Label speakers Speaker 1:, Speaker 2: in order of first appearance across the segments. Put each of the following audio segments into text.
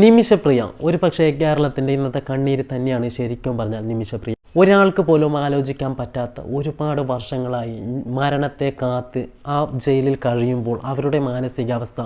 Speaker 1: നിമിഷപ്രിയ ഒരു പക്ഷേ കേരളത്തിൻ്റെ ഇന്നത്തെ കണ്ണീര് തന്നെയാണ് ശരിക്കും പറഞ്ഞാൽ നിമിഷപ്രിയ. ഒരാൾക്ക് പോലും ആലോചിക്കാൻ പറ്റാത്ത ഒരുപാട് വർഷങ്ങളായി മരണത്തെ കാത്ത് ആ ജയിലിൽ കഴിയുമ്പോൾ അവരുടെ മാനസികാവസ്ഥ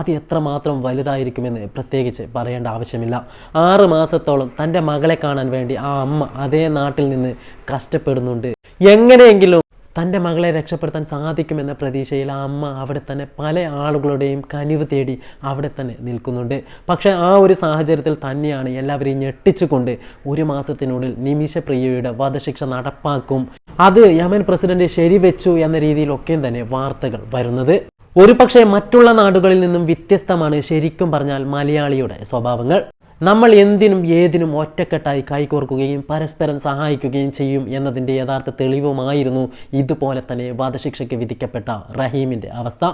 Speaker 1: അത് എത്രമാത്രം വലുതായിരിക്കുമെന്ന് പ്രത്യേകിച്ച് പറയേണ്ട ആവശ്യമില്ല. 6 മാസത്തോളം തൻ്റെ മകളെ കാണാൻ വേണ്ടി ആ അമ്മ അതേ നാട്ടിൽ നിന്ന് കഷ്ടപ്പെടുന്നുണ്ട്. എങ്ങനെയെങ്കിലും തൻ്റെ മകളെ രക്ഷപ്പെടുത്താൻ സാധിക്കുമെന്ന പ്രതീക്ഷയിൽ ആ അമ്മ അവിടെ തന്നെ പല ആളുകളുടെയും കനിവ് തേടി അവിടെ തന്നെ നിൽക്കുന്നുണ്ട്. പക്ഷേ ആ ഒരു സാഹചര്യത്തിൽ തന്നെയാണ് എല്ലാവരെയും ഞെട്ടിച്ചുകൊണ്ട് 1 മാസത്തിനുള്ളിൽ നിമിഷപ്രിയയുടെ വധശിക്ഷ നടപ്പാക്കും, അത് യമൻ പ്രസിഡന്റ് ശരിവെച്ചു എന്ന രീതിയിലൊക്കെയും തന്നെ വാർത്തകൾ വരുന്നത്. ഒരു പക്ഷേ മറ്റുള്ള നാടുകളിൽ നിന്നും വ്യത്യസ്തമാണ് ശരിക്കും പറഞ്ഞാൽ മലയാളിയുടെ സ്വഭാവങ്ങൾ. നമ്മൾ എന്തിനും ഏതിനും ഒറ്റക്കെട്ടായി കൈകോർക്കുകയും പരസ്പരം സഹായിക്കുകയും ചെയ്യും എന്നതിൻ്റെ യഥാർത്ഥ തെളിവുമായിരുന്നു ഇതുപോലെ തന്നെ വധശിക്ഷയ്ക്ക് വിധിക്കപ്പെട്ട റഹീമിൻ്റെ അവസ്ഥ.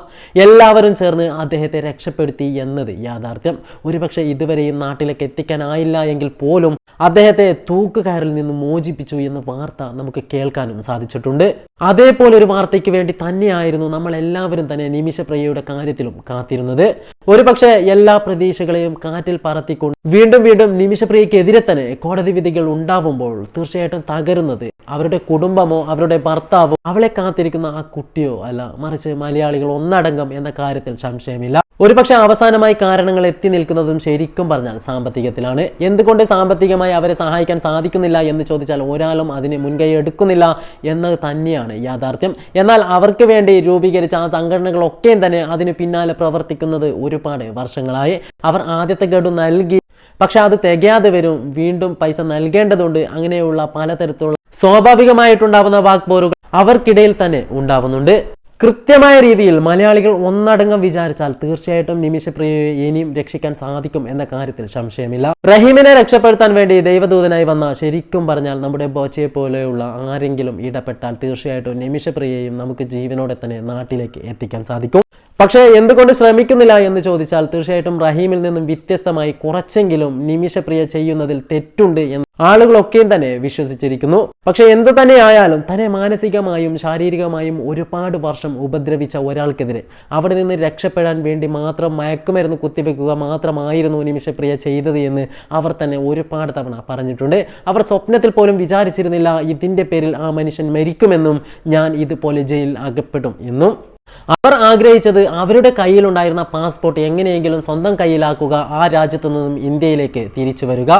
Speaker 1: എല്ലാവരും ചേർന്ന് അദ്ദേഹത്തെ രക്ഷപ്പെടുത്തി എന്നത് യാഥാർത്ഥ്യം. ഒരുപക്ഷെ ഇതുവരെയും നാട്ടിലേക്ക് എത്തിക്കാനായില്ല എങ്കിൽ പോലും അദ്ദേഹത്തെ തൂക്കുകയറിൽ നിന്ന് മോചിപ്പിച്ചു എന്ന വാർത്ത നമുക്ക് കേൾക്കാനും സാധിച്ചിട്ടുണ്ട്. അതേപോലെ ഒരു വാർത്തയ്ക്ക് വേണ്ടി തന്നെയായിരുന്നു നമ്മൾ എല്ലാവരും തന്നെ നിമിഷപ്രിയയുടെ കാര്യത്തിലും കാത്തിരുന്നത്. ഒരുപക്ഷെ എല്ലാ പ്രതീക്ഷകളെയും കാറ്റിൽ പറത്തിക്കൊണ്ട് വീണ്ടും വീണ്ടും നിമിഷപ്രിയക്കെതിരെ തന്നെ കോടതി വിധികൾ ഉണ്ടാവുമ്പോൾ തീർച്ചയായിട്ടും തകരുന്നത് അവരുടെ കുടുംബമോ അവരുടെ ഭർത്താവോ അവളെ കാത്തിരിക്കുന്ന ആ കുട്ടിയോ അല്ല, മറിച്ച് മലയാളികൾ ഒന്നടങ്കം എന്ന കാര്യത്തിൽ സംശയമില്ല. ഒരുപക്ഷെ അവസാനമായി കാരണങ്ങൾ എത്തി നിൽക്കുന്നതും ശരിക്കും പറഞ്ഞാൽ സാമ്പത്തികത്തിലാണ്. എന്തുകൊണ്ട് സാമ്പത്തികമായി അവരെ സഹായിക്കാൻ സാധിക്കുന്നില്ല എന്ന് ചോദിച്ചാൽ ഒരാളും അതിന് മുൻകൈ എടുക്കുന്നില്ല എന്നത് തന്നെയാണ് യാഥാർത്ഥ്യം. എന്നാൽ അവർക്ക് വേണ്ടി രൂപീകരിച്ച ആ സംഘടനകളൊക്കെയും തന്നെ അതിന് പിന്നാലെ പ്രവർത്തിക്കുന്നത് ഒരുപാട് വർഷങ്ങളായി. അവർ ആദ്യത്തെ ഗഡു നൽകി, പക്ഷെ അത് തികയാതെ വരും, വീണ്ടും പൈസ നൽകേണ്ടതുണ്ട്. അങ്ങനെയുള്ള പലതരത്തിലുള്ള സ്വാഭാവികമായിട്ടുണ്ടാവുന്ന വാക്പോരുകൾ അവർക്കിടയിൽ തന്നെ ഉണ്ടാവുന്നുണ്ട്. കൃത്യമായ രീതിയിൽ മലയാളികൾ ഒന്നടങ്കം വിചാരിച്ചാൽ തീർച്ചയായിട്ടും നിമിഷപ്രിയയെ ഇനിയും രക്ഷിക്കാൻ സാധിക്കും എന്ന കാര്യത്തിൽ സംശയമില്ല. റഹീമിനെ രക്ഷപ്പെടുത്താൻ വേണ്ടി ദൈവദൂതനായി വന്ന ശരിക്കും പറഞ്ഞാൽ നമ്മുടെ ബോച്ചയെ പോലെയുള്ള ആരെങ്കിലും ഇടപെട്ടാൽ തീർച്ചയായിട്ടും നിമിഷപ്രിയയെയും നമുക്ക് ജീവനോടെ തന്നെ നാട്ടിലേക്ക് എത്തിക്കാൻ സാധിക്കും. പക്ഷേ എന്തുകൊണ്ട് ശ്രമിക്കുന്നില്ല എന്ന് ചോദിച്ചാൽ തീർച്ചയായിട്ടും റഹീമിൽ നിന്നും വ്യത്യസ്തമായി കുറച്ചെങ്കിലും നിമിഷപ്രിയ ചെയ്യുന്നതിൽ തെറ്റുണ്ട് എന്ന് ആളുകളൊക്കെയും തന്നെ വിശ്വസിച്ചിരിക്കുന്നു. പക്ഷെ എന്തു തന്നെ ആയാലും തന്നെ മാനസികമായും ശാരീരികമായും ഒരുപാട് വർഷം ഉപദ്രവിച്ച ഒരാൾക്കെതിരെ അവിടെ നിന്ന് രക്ഷപ്പെടാൻ വേണ്ടി മാത്രം മയക്കുമരുന്ന് കുത്തിവെക്കുക മാത്രമായിരുന്നു നിമിഷപ്രിയ ചെയ്തത് എന്ന് അവർ തന്നെ ഒരുപാട് തവണ പറഞ്ഞിട്ടുണ്ട്. അവർ സ്വപ്നത്തിൽ പോലും വിചാരിച്ചിരുന്നില്ല ഇതിൻ്റെ പേരിൽ ആ മനുഷ്യൻ മരിക്കുമെന്നും ഞാൻ ഇതുപോലെ ജയിലിൽ അകപ്പെടും എന്നും. അവർ ആഗ്രഹിച്ചത് അവരുടെ കയ്യിലുണ്ടായിരുന്ന പാസ്പോർട്ട് എങ്ങനെയെങ്കിലും സ്വന്തം കയ്യിലാക്കുക, ആ രാജ്യത്തു നിന്നും ഇന്ത്യയിലേക്ക് തിരിച്ചു വരിക.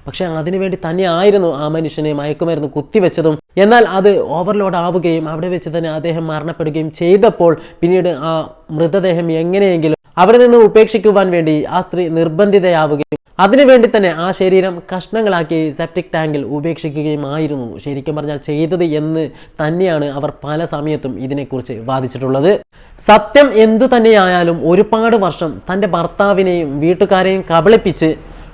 Speaker 1: പക്ഷെ അതിനുവേണ്ടി തന്നെയായിരുന്നു ആ മനുഷ്യനെ മയക്കുമരുന്ന് കുത്തിവെച്ചതും. എന്നാൽ അത് ഓവർലോഡ് ആവുകയും അവിടെ വെച്ച് തന്നെ അദ്ദേഹം മരണപ്പെടുകയും ചെയ്തപ്പോൾ പിന്നീട് ആ മൃതദേഹം എങ്ങനെയെങ്കിലും അവിടെ നിന്ന് ഉപേക്ഷിക്കുവാൻ വേണ്ടി ആ സ്ത്രീ നിർബന്ധിതയാവുകയും അതിനുവേണ്ടി തന്നെ ആ ശരീരം കഷ്ണങ്ങളാക്കി സെപ്റ്റിക് ടാങ്കിൽ ഉപേക്ഷിക്കുകയുമായിരുന്നു ശരിക്കും പറഞ്ഞാൽ ചെയ്തത് എന്ന് തന്നെയാണ് അവർ പല സമയത്തും ഇതിനെക്കുറിച്ച് വാദിച്ചിട്ടുള്ളത്. സത്യം എന്തു തന്നെയായാലും ഒരുപാട് വർഷം തൻ്റെ ഭർത്താവിനെയും വീട്ടുകാരെയും കബളിപ്പിച്ച്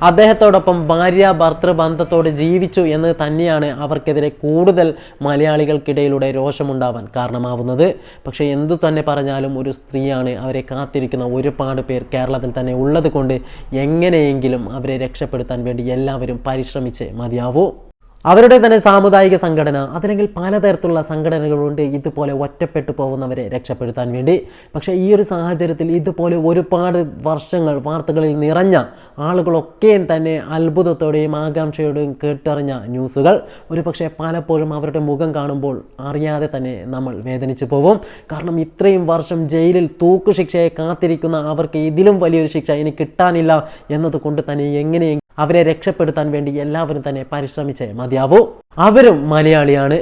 Speaker 1: അദ്ദേഹത്തോടൊപ്പം ഭാര്യ ഭർത്തൃ ബന്ധത്തോട് ജീവിച്ചു എന്ന് തന്നെയാണ് അവർക്കെതിരെ കൂടുതൽ മലയാളികൾക്കിടയിലൂടെ രോഷമുണ്ടാവാൻ കാരണമാവുന്നത്. പക്ഷേ എന്തു തന്നെ പറഞ്ഞാലും ഒരു സ്ത്രീയാണ്, അവരെ കാത്തിരിക്കുന്ന ഒരുപാട് പേർ കേരളത്തിൽ തന്നെ ഉള്ളത് കൊണ്ട് എങ്ങനെയെങ്കിലും അവരെ രക്ഷപ്പെടുത്താൻ വേണ്ടി എല്ലാവരും പരിശ്രമിച്ച് മതിയാവൂ. അവരുടെ തന്നെ സാമുദായിക സംഘടന അതല്ലെങ്കിൽ പലതരത്തിലുള്ള സംഘടനകളുണ്ട് ഇതുപോലെ ഒറ്റപ്പെട്ടു പോകുന്നവരെ രക്ഷപ്പെടുത്താൻ വേണ്ടി. പക്ഷേ ഈ ഒരു സാഹചര്യത്തിൽ ഇതുപോലെ ഒരുപാട് വർഷങ്ങൾ വാർത്തകളിൽ നിറഞ്ഞ ആളുകളൊക്കെയും തന്നെ അത്ഭുതത്തോടെയും ആകാംക്ഷയോടെയും കേട്ടറിഞ്ഞ ന്യൂസുകൾ ഒരു പക്ഷേ പലപ്പോഴും അവരുടെ മുഖം കാണുമ്പോൾ അറിയാതെ തന്നെ നമ്മൾ വേദനിച്ചു പോകും. കാരണം ഇത്രയും വർഷം ജയിലിൽ തൂക്കുശിക്ഷയെ കാത്തിരിക്കുന്ന അവർക്ക് ഇതിലും വലിയൊരു ശിക്ഷ ഇനി കിട്ടാനില്ല എന്നതുകൊണ്ട് തന്നെ എങ്ങനെയെങ്കിലും അവരെ രക്ഷപ്പെടുത്താൻ വേണ്ടി എല്ലാവരും തന്നെ പരിശ്രമിച്ചേ മതിയാവൂ. അവരും മലയാളിയാണ്,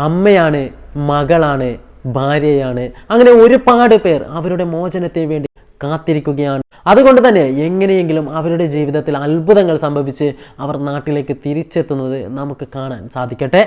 Speaker 1: അമ്മയാണ്, മകളാണ്, ഭാര്യയാണ്. അങ്ങനെ ഒരുപാട് പേർ അവരുടെ മോചനത്തിന് വേണ്ടി കാത്തിരിക്കുകയാണ്. അതുകൊണ്ട് തന്നെ എങ്ങനെയെങ്കിലും അവരുടെ ജീവിതത്തിൽ അത്ഭുതങ്ങൾ സംഭവിച്ച് അവർ നാട്ടിലേക്ക് തിരിച്ചെത്തുന്നത് നമുക്ക് കാണാൻ സാധിക്കട്ടെ.